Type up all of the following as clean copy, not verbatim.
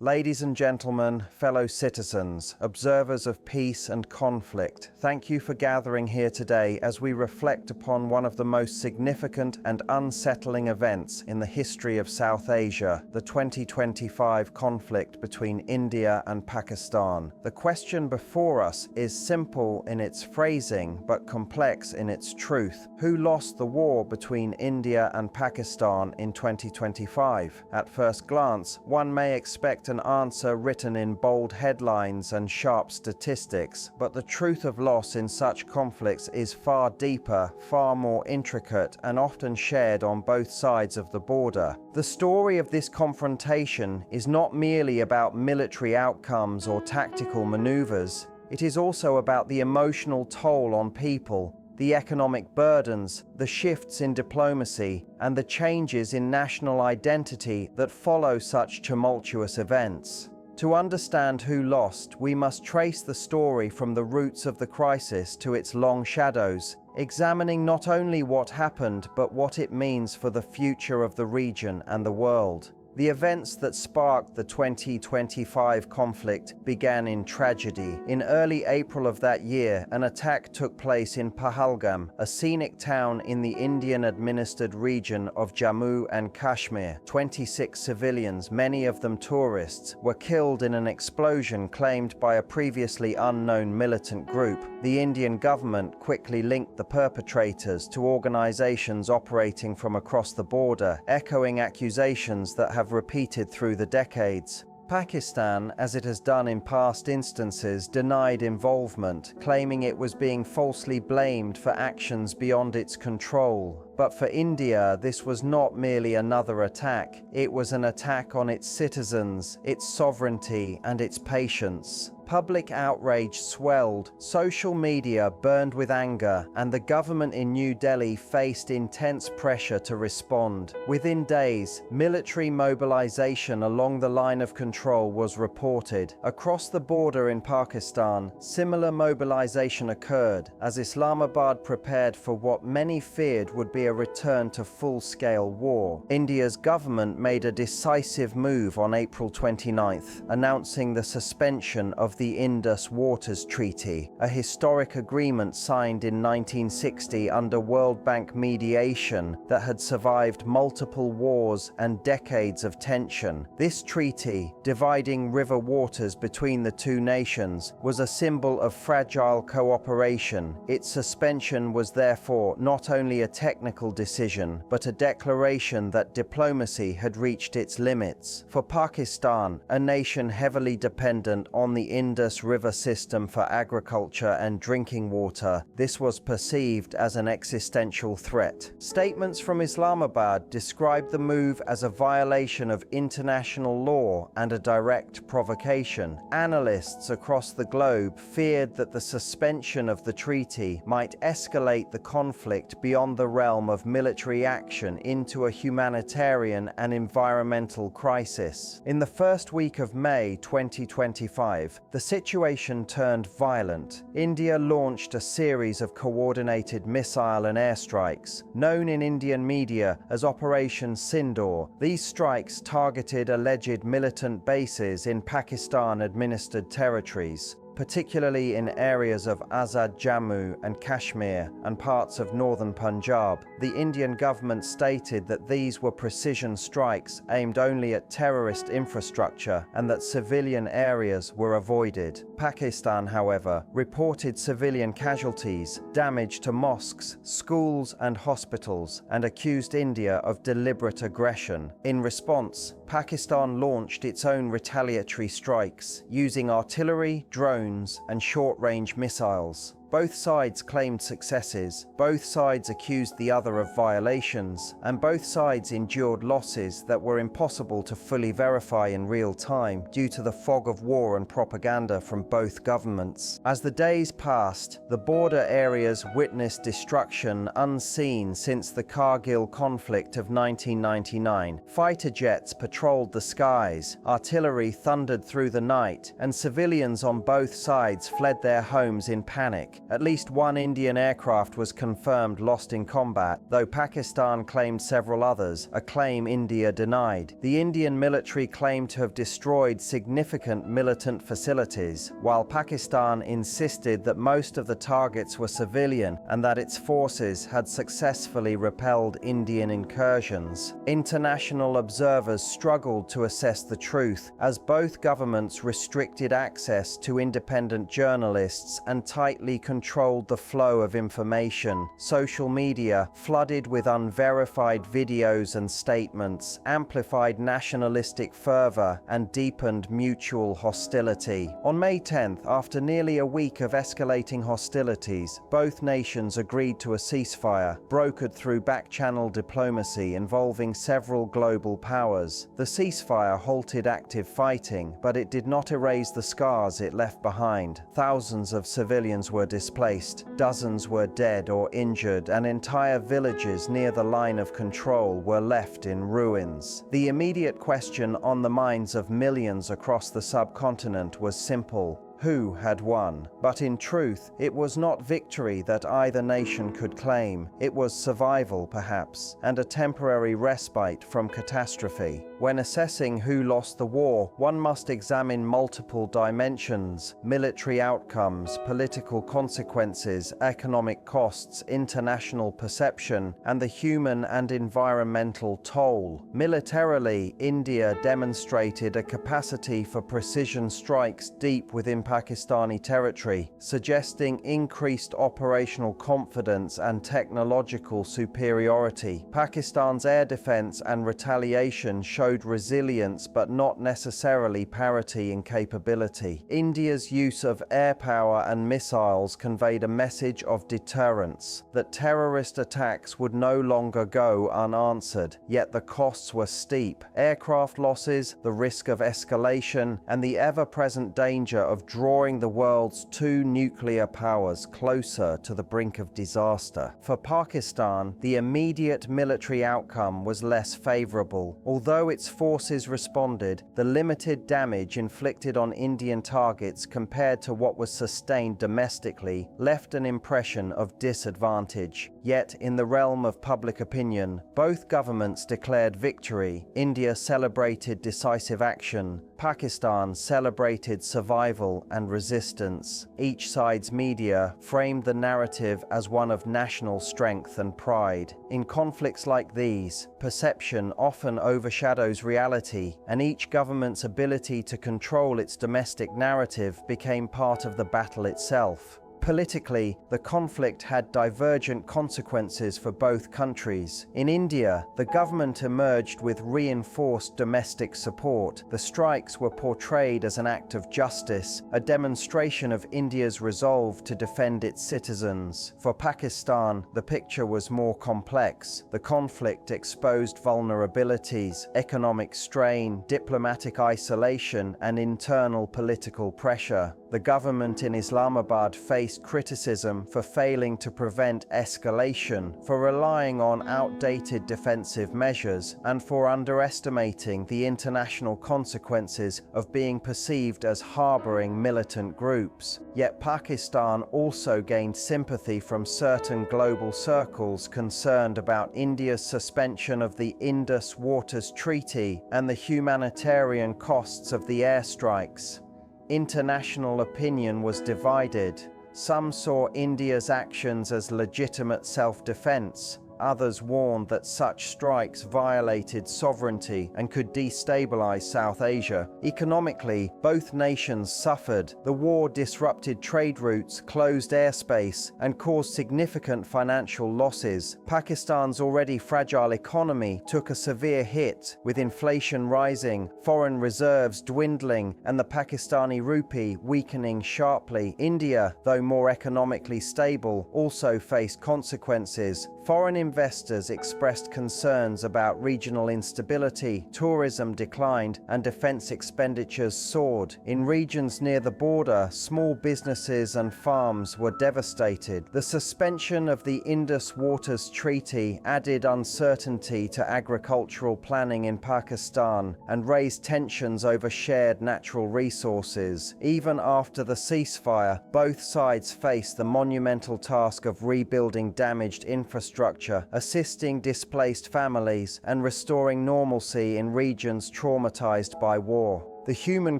Ladies and gentlemen, fellow citizens, observers of peace and conflict, thank you for gathering here today as we reflect upon one of the most significant and unsettling events in the history of South Asia, the 2025 conflict between India and Pakistan. The question before us is simple in its phrasing, but complex in its truth. Who lost the war between India and Pakistan in 2025? At first glance, one may expect an answer written in bold headlines and sharp statistics, but the truth of loss in such conflicts is far deeper, far more intricate, and often shared on both sides of the border. The story of this confrontation is not merely about military outcomes or tactical maneuvers. It is also about the emotional toll on people, the economic burdens, the shifts in diplomacy, and the changes in national identity that follow such tumultuous events. To understand who lost, we must trace the story from the roots of the crisis to its long shadows, examining not only what happened, but what it means for the future of the region and the world. The events that sparked the 2025 conflict began in tragedy. In early April of that year, an attack took place in Pahalgam, a scenic town in the Indian-administered region of Jammu and Kashmir. 26 civilians, many of them tourists, were killed in an explosion claimed by a previously unknown militant group. The Indian government quickly linked the perpetrators to organizations operating from across the border, echoing accusations that have repeated through the decades. Pakistan, as it has done in past instances, denied involvement, claiming it was being falsely blamed for actions beyond its control. But for India, this was not merely another attack. It was an attack on its citizens, its sovereignty, and its patience. Public outrage swelled, social media burned with anger, and the government in New Delhi faced intense pressure to respond. Within days, military mobilization along the line of control was reported. Across the border in Pakistan, similar mobilization occurred as Islamabad prepared for what many feared would be a return to full-scale war. India's government made a decisive move on April 29th, announcing the suspension of the Indus Waters Treaty, a historic agreement signed in 1960 under World Bank mediation that had survived multiple wars and decades of tension. This treaty, dividing river waters between the two nations, was a symbol of fragile cooperation. Its suspension was therefore not only a technical decision, but a declaration that diplomacy had reached its limits. For Pakistan, a nation heavily dependent on the Indus River system for agriculture and drinking water, this was perceived as an existential threat. Statements from Islamabad described the move as a violation of international law and a direct provocation. Analysts across the globe feared that the suspension of the treaty might escalate the conflict beyond the realm of military action into a humanitarian and environmental crisis. In the first week of May 2025, the situation turned violent. India launched a series of coordinated missile and airstrikes, known in Indian media as Operation Sindoor. These strikes targeted alleged militant bases in Pakistan-administered territories, particularly in areas of Azad Jammu and Kashmir and parts of northern Punjab. The Indian government stated that these were precision strikes aimed only at terrorist infrastructure and that civilian areas were avoided. Pakistan, however, reported civilian casualties, damage to mosques, schools and hospitals, and accused India of deliberate aggression. In response, Pakistan launched its own retaliatory strikes, using artillery, drones, and short-range missiles. Both sides claimed successes, both sides accused the other of violations, and both sides endured losses that were impossible to fully verify in real time due to the fog of war and propaganda from both governments. As the days passed, the border areas witnessed destruction unseen since the Kargil conflict of 1999. Fighter jets patrolled the skies, artillery thundered through the night, and civilians on both sides fled their homes in panic. At least one Indian aircraft was confirmed lost in combat, though Pakistan claimed several others, a claim India denied. The Indian military claimed to have destroyed significant militant facilities, while Pakistan insisted that most of the targets were civilian and that its forces had successfully repelled Indian incursions. International observers struggled to assess the truth, as both governments restricted access to independent journalists and tightly controlled the flow of information. Social media, flooded with unverified videos and statements, amplified nationalistic fervor and deepened mutual hostility. On May 10th, after nearly a week of escalating hostilities, both nations agreed to a ceasefire, brokered through back-channel diplomacy involving several global powers. The ceasefire halted active fighting, but it did not erase the scars it left behind. Thousands of civilians were displaced, dozens were dead or injured, and entire villages near the line of control were left in ruins. The immediate question on the minds of millions across the subcontinent was simple: who had won? But in truth, it was not victory that either nation could claim. It was survival, perhaps, and a temporary respite from catastrophe. When assessing who lost the war, one must examine multiple dimensions: military outcomes, political consequences, economic costs, international perception, and the human and environmental toll. Militarily, India demonstrated a capacity for precision strikes deep within Pakistani territory, suggesting increased operational confidence and technological superiority. Pakistan's air defense and retaliation showed resilience but not necessarily parity in capability. India's use of air power and missiles conveyed a message of deterrence, that terrorist attacks would no longer go unanswered, yet the costs were steep. Aircraft losses, the risk of escalation, and the ever-present danger of drawing the world's two nuclear powers closer to the brink of disaster. For Pakistan, the immediate military outcome was less favorable. Although its forces responded, the limited damage inflicted on Indian targets compared to what was sustained domestically left an impression of disadvantage. Yet, in the realm of public opinion, both governments declared victory. India celebrated decisive action. Pakistan celebrated survival and resistance. Each side's media framed the narrative as one of national strength and pride. In conflicts like these, perception often overshadows reality, and each government's ability to control its domestic narrative became part of the battle itself. Politically, the conflict had divergent consequences for both countries. In India, the government emerged with reinforced domestic support. The strikes were portrayed as an act of justice, a demonstration of India's resolve to defend its citizens. For Pakistan, the picture was more complex. The conflict exposed vulnerabilities, economic strain, diplomatic isolation, and internal political pressure. The government in Islamabad faced criticism for failing to prevent escalation, for relying on outdated defensive measures, and for underestimating the international consequences of being perceived as harboring militant groups. Yet Pakistan also gained sympathy from certain global circles concerned about India's suspension of the Indus Waters Treaty and the humanitarian costs of the airstrikes. International opinion was divided. Some saw India's actions as legitimate self-defense. Others warned that such strikes violated sovereignty and could destabilize South Asia. Economically, both nations suffered. The war disrupted trade routes, closed airspace, and caused significant financial losses. Pakistan's already fragile economy took a severe hit, with inflation rising, foreign reserves dwindling, and the Pakistani rupee weakening sharply. India, though more economically stable, also faced consequences. Foreign investors expressed concerns about regional instability, tourism declined, and defense expenditures soared. In regions near the border, small businesses and farms were devastated. The suspension of the Indus Waters Treaty added uncertainty to agricultural planning in Pakistan and raised tensions over shared natural resources. Even after the ceasefire, both sides faced the monumental task of rebuilding damaged infrastructure, assisting displaced families, and restoring normalcy in regions traumatized by war. The human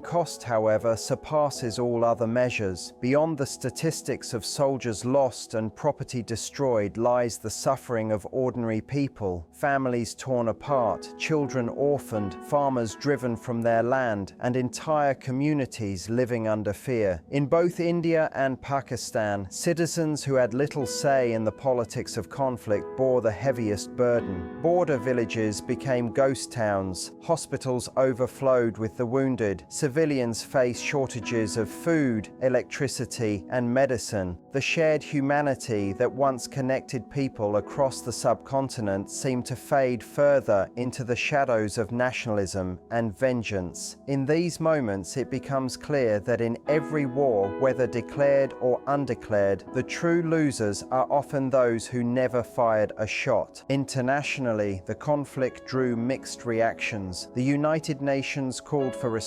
cost, however, surpasses all other measures. Beyond the statistics of soldiers lost and property destroyed lies the suffering of ordinary people, families torn apart, children orphaned, farmers driven from their land, and entire communities living under fear. In both India and Pakistan, citizens who had little say in the politics of conflict bore the heaviest burden. Border villages became ghost towns, hospitals overflowed with the wounded, civilians face shortages of food, electricity, and medicine. The shared humanity that once connected people across the subcontinent seemed to fade further into the shadows of nationalism and vengeance. In these moments, it becomes clear that in every war, whether declared or undeclared, the true losers are often those who never fired a shot. Internationally, the conflict drew mixed reactions. The United Nations called for restraint.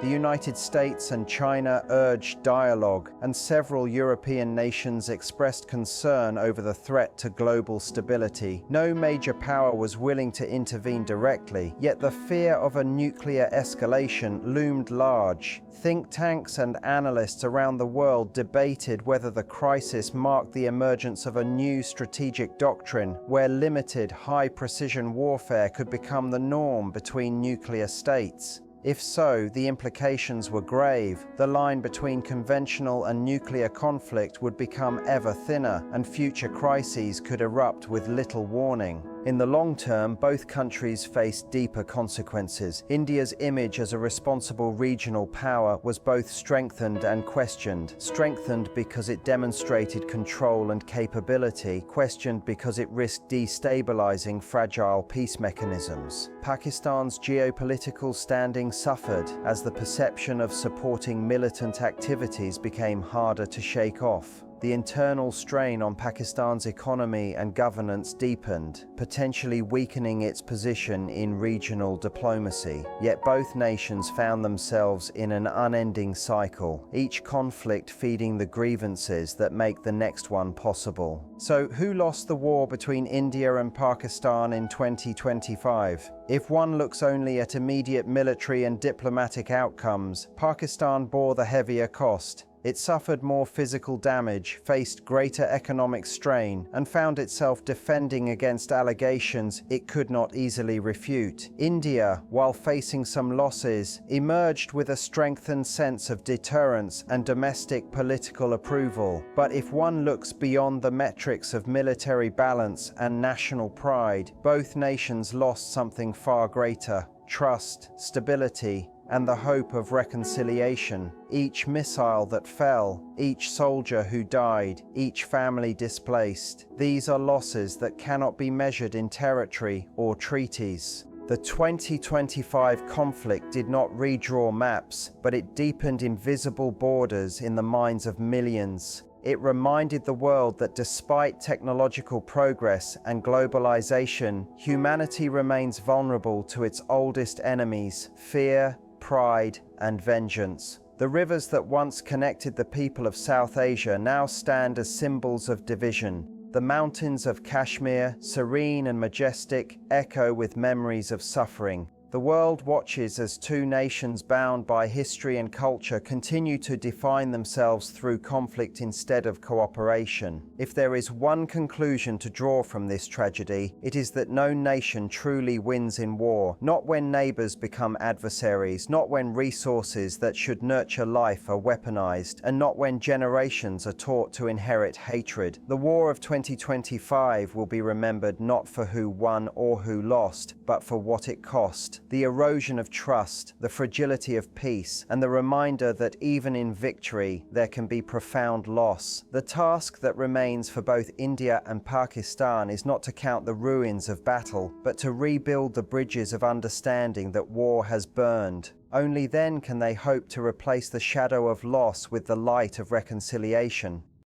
The United States and China urged dialogue, and several European nations expressed concern over the threat to global stability. No major power was willing to intervene directly, yet the fear of a nuclear escalation loomed large. Think tanks and analysts around the world debated whether the crisis marked the emergence of a new strategic doctrine where limited, high-precision warfare could become the norm between nuclear states. If so, the implications were grave. The line between conventional and nuclear conflict would become ever thinner, and future crises could erupt with little warning. In the long term, both countries faced deeper consequences. India's image as a responsible regional power was both strengthened and questioned. Strengthened because it demonstrated control and capability, questioned because it risked destabilizing fragile peace mechanisms. Pakistan's geopolitical standing suffered as the perception of supporting militant activities became harder to shake off. The internal strain on Pakistan's economy and governance deepened, potentially weakening its position in regional diplomacy. Yet both nations found themselves in an unending cycle, each conflict feeding the grievances that make the next one possible. So, who lost the war between India and Pakistan in 2025? If one looks only at immediate military and diplomatic outcomes, Pakistan bore the heavier cost. It suffered more physical damage, faced greater economic strain, and found itself defending against allegations it could not easily refute. India, while facing some losses, emerged with a strengthened sense of deterrence and domestic political approval. But if one looks beyond the metrics of military balance and national pride, both nations lost something far greater: trust, stability, and the hope of reconciliation. Each missile that fell, each soldier who died, each family displaced, these are losses that cannot be measured in territory or treaties. The 2025 conflict did not redraw maps, but it deepened invisible borders in the minds of millions. It reminded the world that despite technological progress and globalization, humanity remains vulnerable to its oldest enemies: fear, pride, and vengeance. The rivers that once connected the people of South Asia now stand as symbols of division. The mountains of Kashmir, serene and majestic, echo with memories of suffering. The world watches as two nations bound by history and culture continue to define themselves through conflict instead of cooperation. If there is one conclusion to draw from this tragedy, it is that no nation truly wins in war, not when neighbors become adversaries, not when resources that should nurture life are weaponized, and not when generations are taught to inherit hatred. The war of 2025 will be remembered not for who won or who lost, but for what it cost. the erosion of trust, the fragility of peace, and the reminder that even in victory there can be profound loss. The task that remains for both India and Pakistan is not to count the ruins of battle, but to rebuild the bridges of understanding that war has burned. Only then can they hope to replace the shadow of loss with the light of reconciliation.